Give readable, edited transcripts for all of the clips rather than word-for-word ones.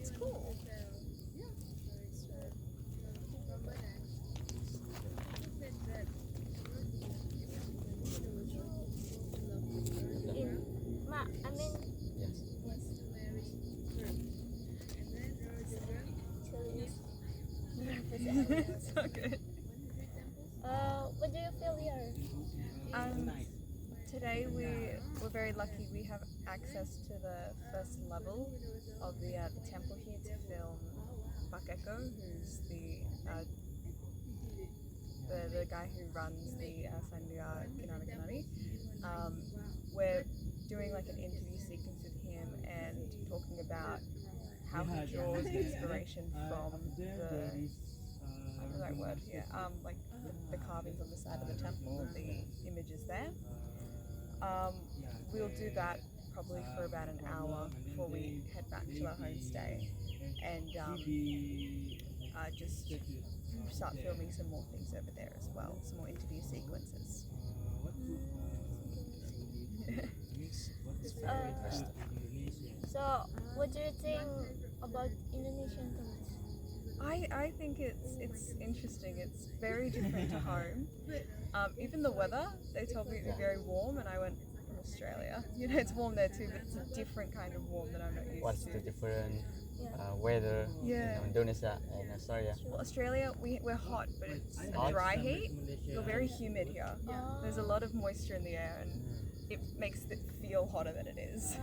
It's cool. I mean, Yes. It's so good. What do you feel here? Um, Today we were very lucky. We have access to the first level of the temple here to film Bakeko, who's the guy who runs the Sangha Kinara Kinari. We're doing like an interview sequence with him and talking about how he draws inspiration from I don't know the right word here, like the carvings on the side of the temple, the images there. We'll do that probably for about an hour before we head back to our homestay, and just start filming some more things over there as well, some more interview sequences. It's very interesting. So, what do you think about Indonesian tourists? I think it's interesting. It's very different to home. Even the weather, they told me it would be very warm, and I went from Australia. You know, it's warm there too, but it's a different kind of warm that I'm not used What's to. the different weather Yeah. in Indonesia and Australia? Well, Australia, we're hot, but it's a dry heat. We're very humid here. There's a lot of moisture in the air, and it makes it feel hotter than it is.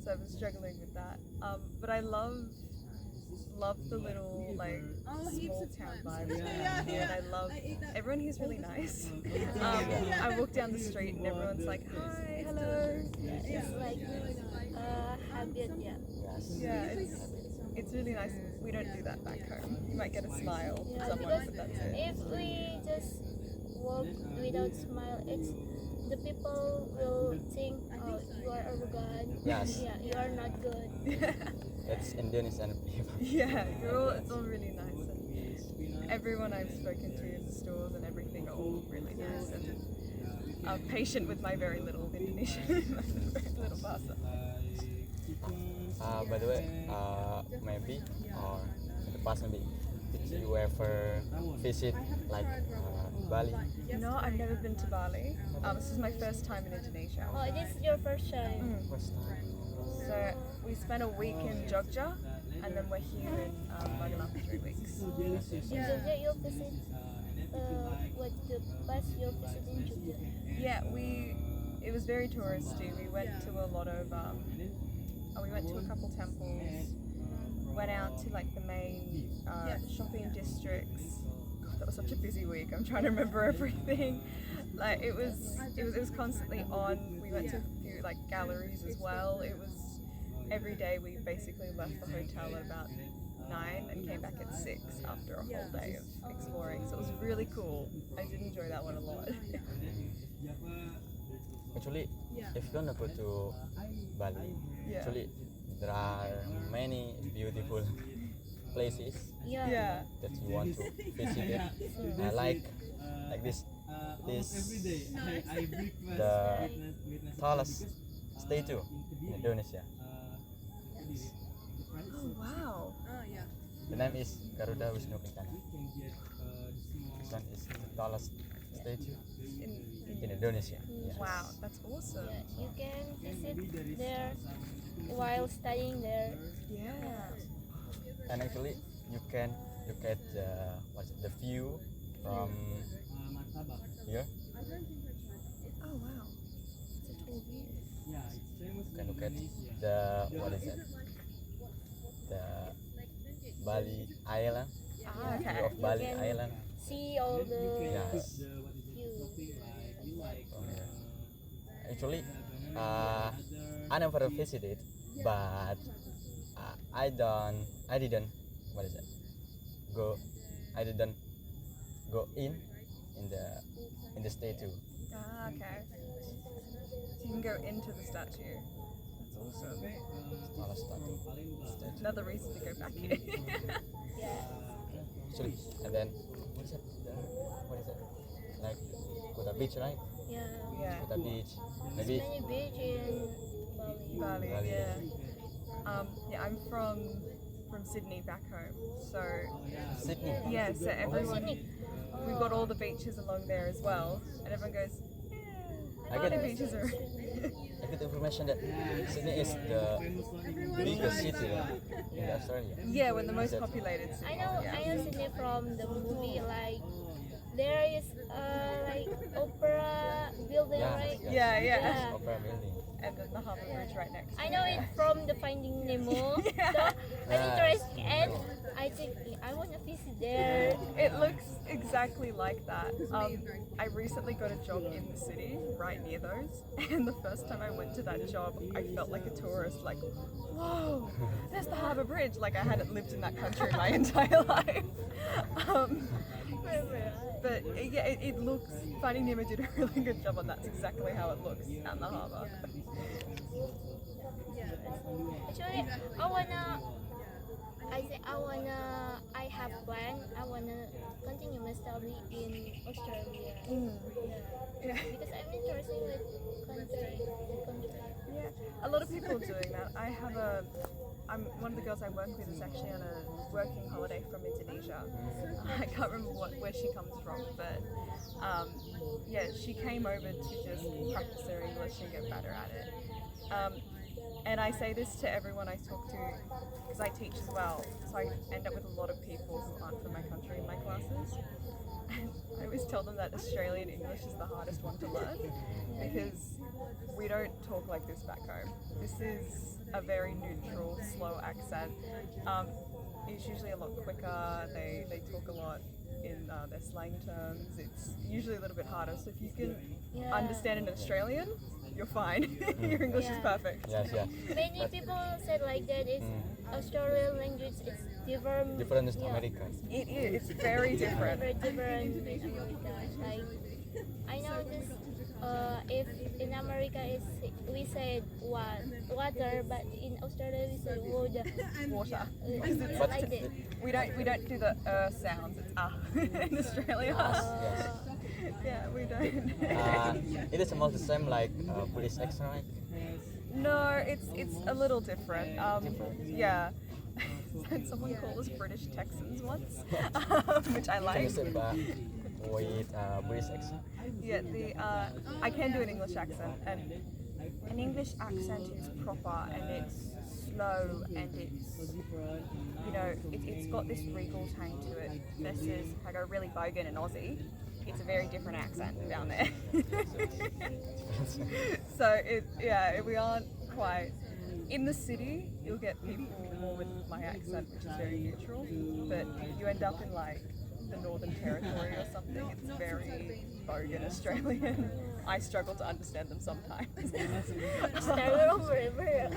So I've been struggling with that. But I love the little like small town vibe around here, and I love everyone here's really nice. I walk down the street and everyone's like, hi, hello. It's like habit, yeah. Yes. Yeah, it's really nice. We don't do that back home. You might get a smile from Yeah, someone, because but that's it. if we just walk without smile, it's the people will think, oh, you are arrogant. Yes. Yeah, you are not good. It's Indonesian people. Yeah, it's all really nice, and everyone I've spoken to in the stores and everything are all really nice and patient with my very little Indonesian, my very little bahasa. By the way, maybe or in the past maybe did you ever visit like Bali? No, I've never been to Bali. This is my first time in Indonesia. Oh, this is your first time. First time. So we spent a week in Jogja, and then we're here in Magelang for 3 weeks. In Jogja, you visit. What the past you visit in Jogja? Yeah, it was very touristy. We went to a lot of we went to a couple temples, went out to like the main shopping districts. God, that was such a busy week. I'm trying to remember everything. Like it was constantly on. We went to a few like galleries as well. It was every day. We basically left the hotel at about 9 and came back at 6 after a whole day of exploring. So it was really cool. I did enjoy that one a lot. Actually, if you're gonna go to Bali, Yeah. actually there are many beautiful places Yeah. Yeah. that you want to visit it. Like this the tallest statue in Indonesia. Oh wow. The name is Garuda Wisnu Kencana. This one is the tallest statue in Indonesia. Yes. Wow, that's awesome. Yeah, you can visit there while studying there. Yeah. And actually, you can look at the view from here. Oh wow. It's a tall view. You can look at the the Bali Island, Ah, view okay. of Bali can- Island. See all the Yes. view. From here. Actually, I never visited, but I didn't go. I didn't go in the statue. Ah, okay. So you can go into the statue. That's awesome. Tallest statue. Another reason to go back here. Yeah. Actually, and then what is it? What is it? Like Kuta Beach, right? Yeah. Yeah. Kuta Beach. There's Maybe many beach in Bali. Bali, Bali. yeah. Yeah, I'm from Sydney back home. So Sydney. yeah, so everyone Sydney. we've got all the beaches along there as well, and everyone goes, I "Yeah, got the it. beaches are." I get information that Sydney is the biggest city in Australia. Yeah, when the most populated city. I know Yeah. Sydney from the movie, like there is like opera building, Yeah, right? yes. Yeah, yeah. Yeah. Opera building. And then the Harbour Bridge right next. I know it from the Finding Nemo. Yeah. So I'm Ah, interested, and I think I want to visit there. It looks exactly like that. I recently got a job in the city, right near those, and the first time I went to that job, I felt like a tourist. Like, whoa, there's the Harbour Bridge. Like I hadn't lived in that country my entire life. But yeah, it looks. Finding Nemo did a really good job on that's exactly how it looks out in the harbour. Actually, I have plan. I wanna continue my study in Australia. Yeah. Because I'm interested with country. Yeah, a lot of people are doing that. I'm one of the girls I work with is actually on a working holiday from Indonesia. I can't remember where she comes from, but yeah, she came over to just practice her English and get better at it. And I say this to everyone I talk to because I teach as well, so I end up with a lot of people who aren't from my country in my classes. And I always tell them that Australian English is the hardest one to learn because we don't talk like this back home. This is a very neutral, slow accent. It's usually a lot quicker. They talk a lot in their slang terms. It's usually a little bit harder. So if you can understand an Australian, you're fine. Your English is perfect. Yes, yeah. Many people said like that. It's Australian language. It's different. Different is Yeah. America. It is. It's very different. Very different with America. Like I know this. If in America we said water, but in Australia we say water. Water. It's But like that. We don't do the sounds. It's in Australia. Yeah, we don't. It is almost the same like British accent, right? No, it's a little different. Yeah. Someone called us British Texans once, which I Can you like. say with British accent? Yeah, I can do an English accent, and an English accent is proper and it's slow and it's got this regal tang to it. Versus if I go really bogan and Aussie, it's a very different accent down there. So we aren't quite. In the city, you'll get people more with my accent, which is very neutral. But if you end up in like the Northern Territory or something, it's very bogan Australian. I struggle to understand them sometimes. Struggle forever.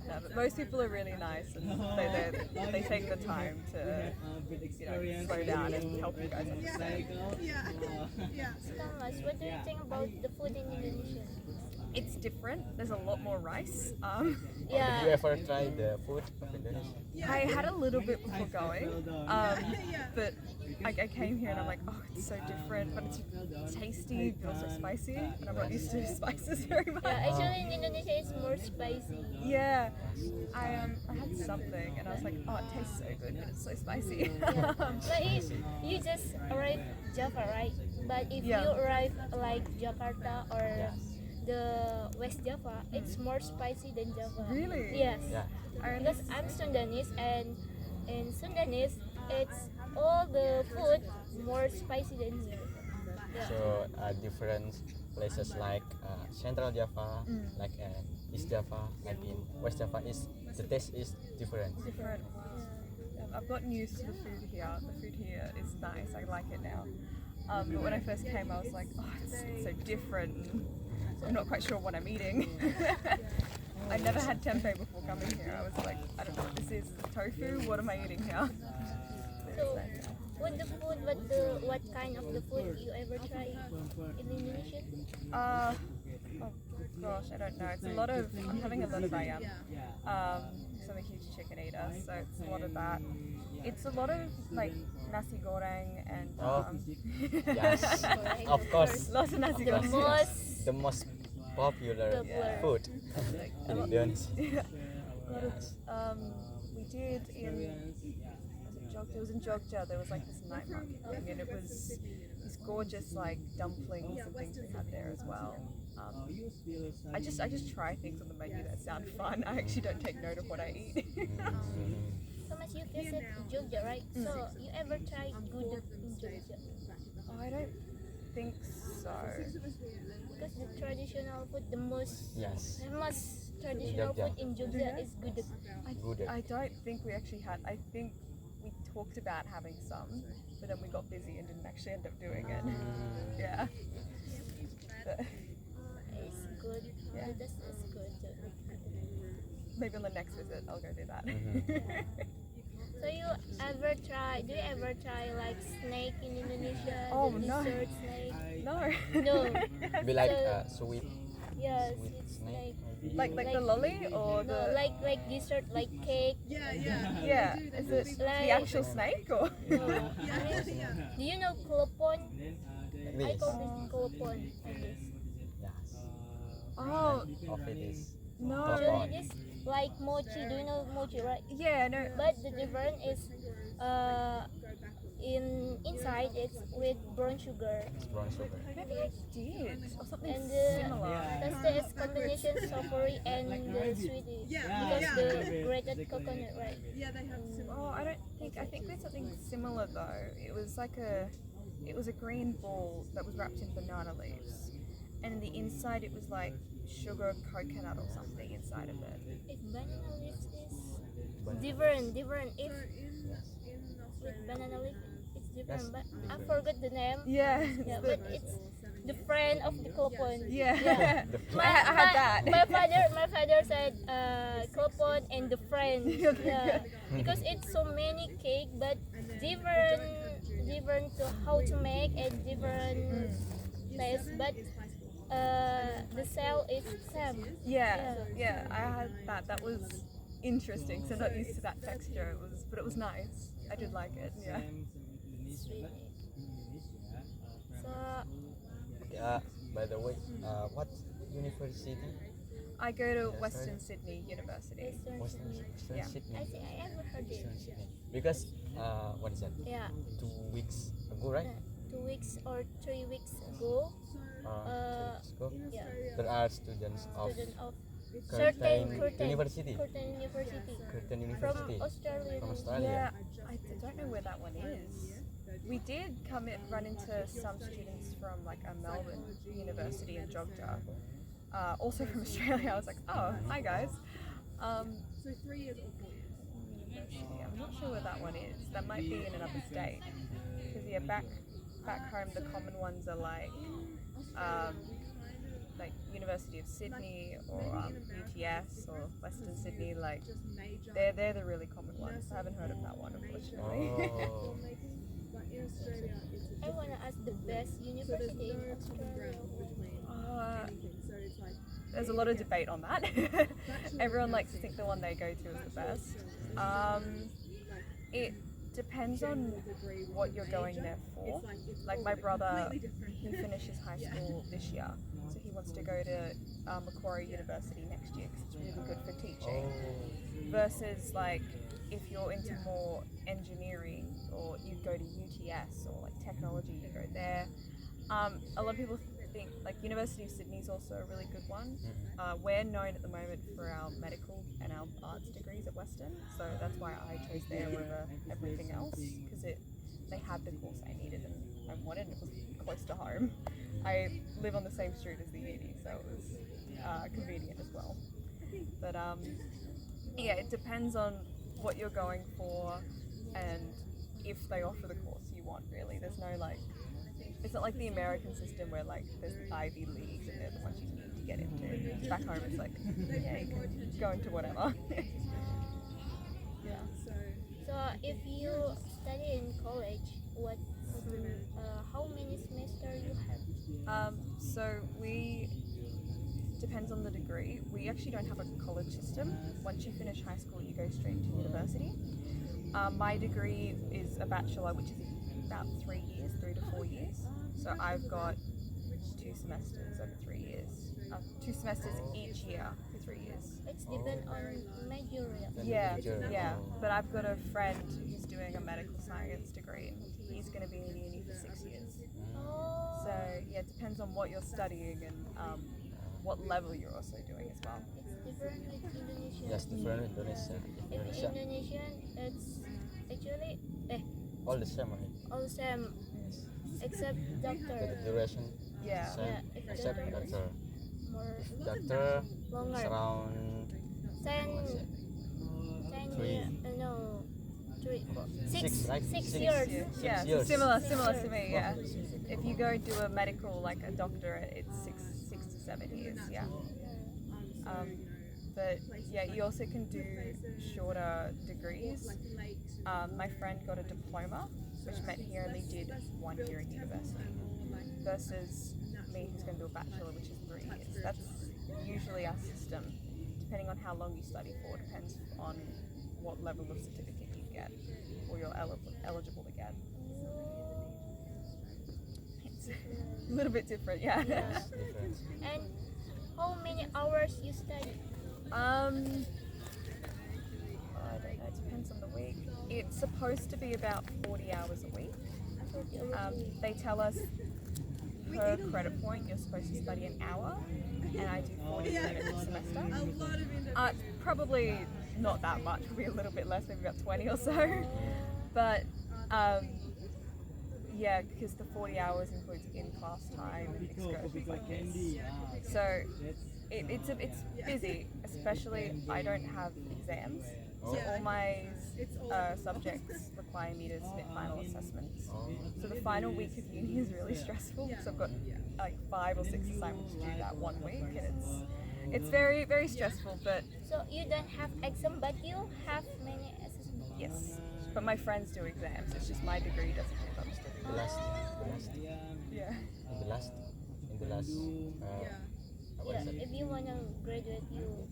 No, but most people are really nice and they take the time to slow down and help you guys understand. So Thomas, what do you think about the food in Indonesia? It's different. There's a lot more rice. Did you Yeah. ever try the food of Indonesia? I had a little bit before going, but I came here and I'm like, oh, it's so different, but it's tasty, but also spicy, and I'm not used to spices very much. Yeah, actually in Indonesia it's more spicy. Yeah, I had something and I was like, oh, it tastes so good, but it's so spicy. Yeah. Like you just arrive Java, right? But if Yeah. you arrive like Jakarta or the West Java, it's more spicy than Java. Really? Yes. Yeah. Because I'm Sundanese, and in Sundanese, it's all the food more spicy than here. Yeah. So different places like Central Java, like East Java, like in West Java is the taste is different. Different. I've gotten used to the food here. The food here is nice. I like it now. But when I first came, I was like, oh, it's so different. I'm not quite sure what I'm eating. I never had tempeh before coming here. I was like, I don't know what this is. Tofu? What am I eating here? So, what kind of the food you ever try in Indonesia? Oh gosh, I don't know. It's a lot of. I'm having a lot of ayam. So I'm a huge chicken eater, so it's a lot of that. It's a lot of like nasi goreng and Yes, of course. lots of nasi The goreng. most The most popular Popular. food Like, in Indonesia. a lot of we did in was it Jogja? It was in Jogja. There was like this night market thing, and it was these gorgeous like dumplings and things we had there as well. I just try things on the menu that sound fun. I actually don't take note of what I eat. Thomas, you visit Jogja, right? So you ever try gudeg in Jogja? Oh, I don't think so. Because the traditional food, the most Yes. famous traditional Jogja. food in Jogja is gudeg. Gudeg. I don't think we actually had. I think we talked about having some, but then we got busy and didn't actually end up doing it. Yeah. But It's good. Yeah. Gudeg is good too. maybe on the next visit I'll go do that. So do you ever try like snake in Indonesia? Oh, the no. dessert snake? No. No. Be like So- sweet Yeah, sweet sweet snake. snake. Maybe. like the lolly or No, the like dessert, like cake. yeah. Is it the Like- actual snake or? No. I mean, do you know klopon? I This. call this klopon. Like this. Yes. Oh Of it is. no. Actually, this like mochi. Do you know mochi, right? Yeah, no. But the difference is, inside it's with brown sugar. It's brown sugar. Maybe I did or something And the similar. taste is combination savory and the sweetie. Because the grated coconut, right? Oh, I think there's something similar though. It was a green ball that was wrapped in banana leaves, and in the inside it was like sugar coconut or something inside of it. If banana leaves is different. If with banana leaf, it's different. Yes, But I different. forgot the name. Yeah. Yeah, but it's the friend of the klopon. Yeah. The I had that. My father said klopon and the friend. Yeah, because it's so many cake, but different to how to make and different taste. But the cell is same. Yeah, I had that. That was interesting. So I'm not used to that texture. But it was nice. I did like it. Yeah. Sweet. So By the way, what university? I go to Western Sydney University. Western Sydney. Western Yeah. Sydney. I think I ever heard it. Western Sydney. Because what is that? Yeah, 2 weeks ago, right? 2 weeks or 3 weeks ago, 2 weeks ago. yeah, There are students of student of Curtin Curtin University. Curtin University Curtin from University Australia. from Australia. Yeah, I don't know where that one is. We did run into some students from like a Melbourne University in Jogja, also from Australia. I was like, oh, hi guys. University. I'm not sure where that one is. That might be in another state. Because yeah, back home the common ones are like University of Sydney or UTS or Western Sydney. Like they're the really common ones. I haven't heard of that one unfortunately. Oh. I wanna ask the best university in Australia. There's a lot of debate on that. Everyone likes to think the one they go to is the best. It depends on what you're going there for. Like my brother, he finishes high school this year, so he wants to go to Macquarie University next year because it's really good for teaching. Versus like if you're into more engineering or you go to UTS or like technology, you go there. A lot of people think like University of Sydney is also a really good one. We're known at the moment for our medical and our arts degrees at Western, so that's why I chose there over everything else because they had the course I needed and I wanted, and it was close to home. I live on the same street as the uni, so it was convenient as well. But yeah, it depends on what you're going for and if they offer the course you want. Really, there's no like. It's not like the American system where like there's the Ivy Leagues and they're the ones you need to get into. Back home it's like, yeah, you can go into whatever. Yeah. So if you study in college, how many semesters you have? So depends on the degree. We actually don't have a college system. Once you finish high school, you go straight to university. My degree is a bachelor, which is about 3 to 4 years. So I've got 2 semesters over 3 years. 2 semesters each year for 3 years. It's depend on major. Yeah, Major. yeah. But I've got a friend who's doing a medical science degree, and he's going to be in uni for 6 years. Oh. So yeah, it depends on what you're studying and what level you're also doing as well. It's different with Indonesia. Yes, different Indonesia. If Indonesia, Indonesian, it's actually all the same only. all same except The doctor. duration Yeah. same, Yeah, except doctor. doctor. More Doctor longer. is around 10 Three. years. No, 3, 4, 6, Six, right? 6 Six. years. Yeah, years. similar to me. Yeah. If you go do a medical like a doctorate, it's 6 to 7 years. Yeah. But yeah, you also can do shorter degrees. My friend got a diploma, which meant he only did 1 year in university, versus me who's going to do a bachelor, which is 3 years. That's usually our system. Depending on how long you study for, depends on what level of certificate you get or you're eligible to get. It's a little bit different, yeah. different. And how many hours you study? I don't know, it depends on the week. It's supposed to be about 40 hours a week. They tell us per credit point you're supposed to study an hour, and I do 40 credits a semester. Probably not that much, probably a little bit less, maybe about 20 or so. But yeah, because the 40 hours includes in-class time and excursions like this. So it's busy, especially I don't have exams. So all my subjects require me to submit final assessments. So the final week of uni is really stressful because I've got like 5 or 6 assignments to do that 1 week, and it's very, very stressful. But So you don't have exam, but you have many assessments. yes, but my friends do exams. It's just my degree doesn't do those. The last, Yeah. in the last, what Yeah, is it? if you wanna graduate, you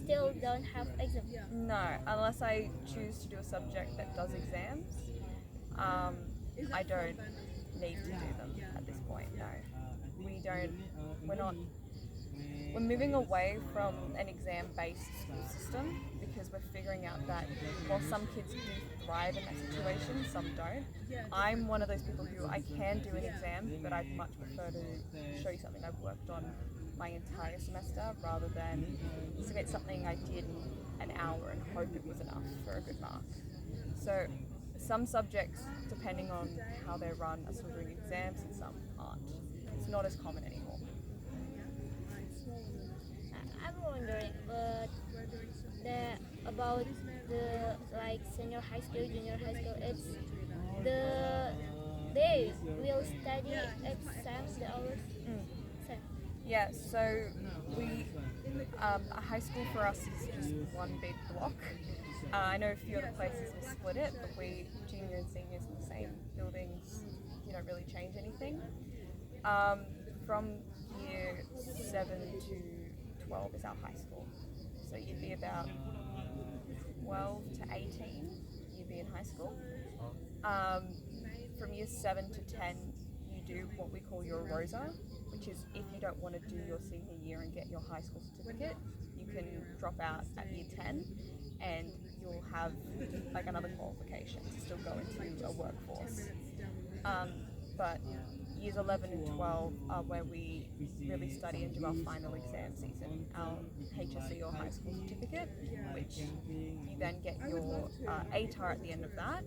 still don't have exam. No, unless I choose to do a subject that does exams, I don't need to do them at this point. No, we don't. We're moving away from an exam-based school system because we're figuring out that while some kids do thrive in that situation, some don't. I'm one of those people who I can do an exam, but I'd much prefer to show you something I've worked on my entire semester rather than submit something I did in an hour and hope it was enough for a good mark. So some subjects, depending on how they're run, are still doing exams and some aren't. It's not as common anymore. I'm wondering, about the like senior high school, junior high school. It's they will study exams the hours. Same. Yeah, so a high school for us is just one big block. I know a few other places will split it, but we, junior and seniors in the same buildings, you don't really change anything. From year 7 to 12 is our high school. So you'd be about 12 to 18, you'd be in high school. From year 7 to 10, you do what we call your ROSA, which is if you don't want to do your senior year and get your high school certificate, you can drop out at year 10 and you'll have like another qualification to still go into a workforce. But years 11 and 12 are where we really study and do our final exam season, our HSC or high school certificate, which you then get your ATAR at the end of that,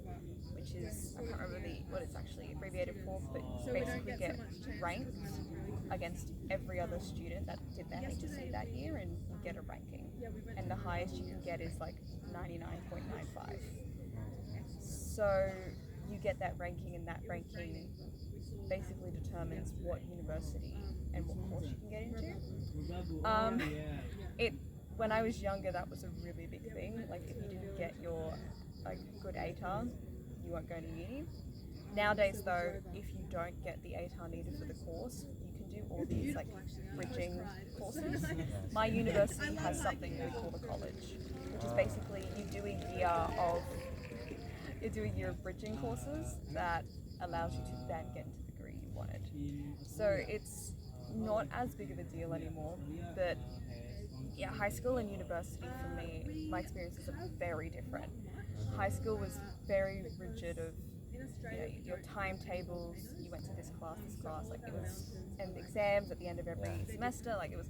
which is, I can't remember what it's actually abbreviated for, but you basically get ranked against every other student that did their HSC that year and you get a ranking. And the highest you can get is like 99.95. So you get that ranking, and that ranking basically determines what university and what course you can get into. When I was younger, that was a really big thing. Like if you didn't get your good ATAR, you weren't going to uni. Nowadays though, if you don't get the ATAR needed for the course, you can do all these bridging courses. My university has something we call the college, which is basically you do a year of bridging courses that allows you to then get into the degree you wanted. So it's not as big of a deal anymore. But yeah, high school and university for me, my experiences are very different. High school was very rigid of, you know, your timetables, you went to this class, like it was, and exams at the end of every semester, like it was,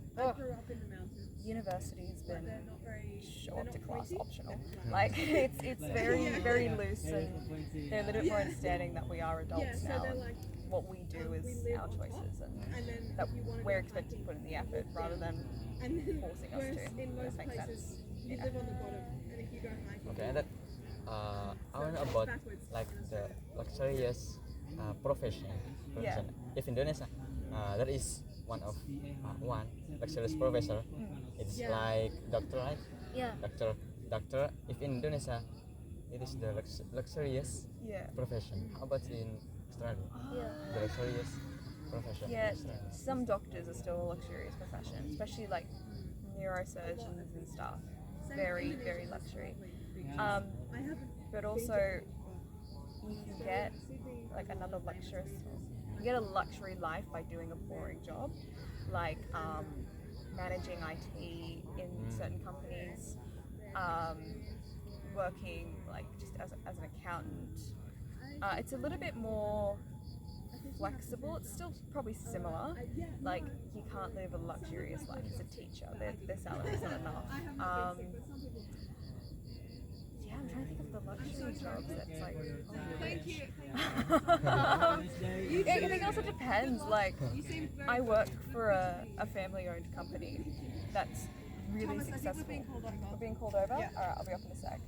University has been show up to class optional. Like it's very, very loose, and they're a little bit more understanding that we are adults now, and what we do is our choices, and that we're expected to put in the effort rather than forcing us to. If that makes sense. Yeah. Okay, and that I want to know about like the luxurious profession. Yeah. If Indonesia, there is one luxurious professor. It's like doctor, right? Yeah. Doctor. If in Indonesia, it is the luxurious Yeah. profession. How about in Australia? Yeah. The luxurious profession. in Yeah, Australia. some doctors are still a luxurious profession, especially like neurosurgeons and stuff. Very, very luxury. But also, you can get like another luxurious. You get a luxury life by doing a boring job, like managing IT in certain companies, working like just as an accountant. It's a little bit more flexible. It's still probably similar. Like you can't live a luxurious life as a teacher. Their salary's not enough. Yeah, I'm trying to think of the luxury jobs that's like. I think it also depends. Like, I work for a family-owned company that's really successful. We're being called over. All right, I'll be up in a sec.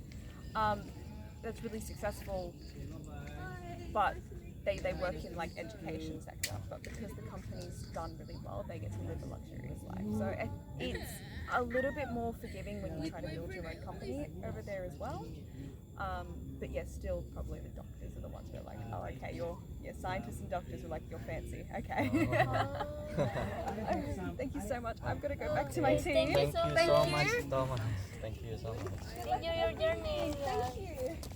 That's really successful, but they work in like education sector. But because the company's done really well, they get to live a luxurious life. So it's a little bit more forgiving when you try to build your own company over there as well. But yeah, still probably the doctors are the ones who are like, oh, okay, you're scientists and doctors are like, you're fancy, okay. Thank you so much. I'm gonna go back to my team. Thank you Thank so you. much, Thomas. Thank you so much. Enjoy your journey. Thank you.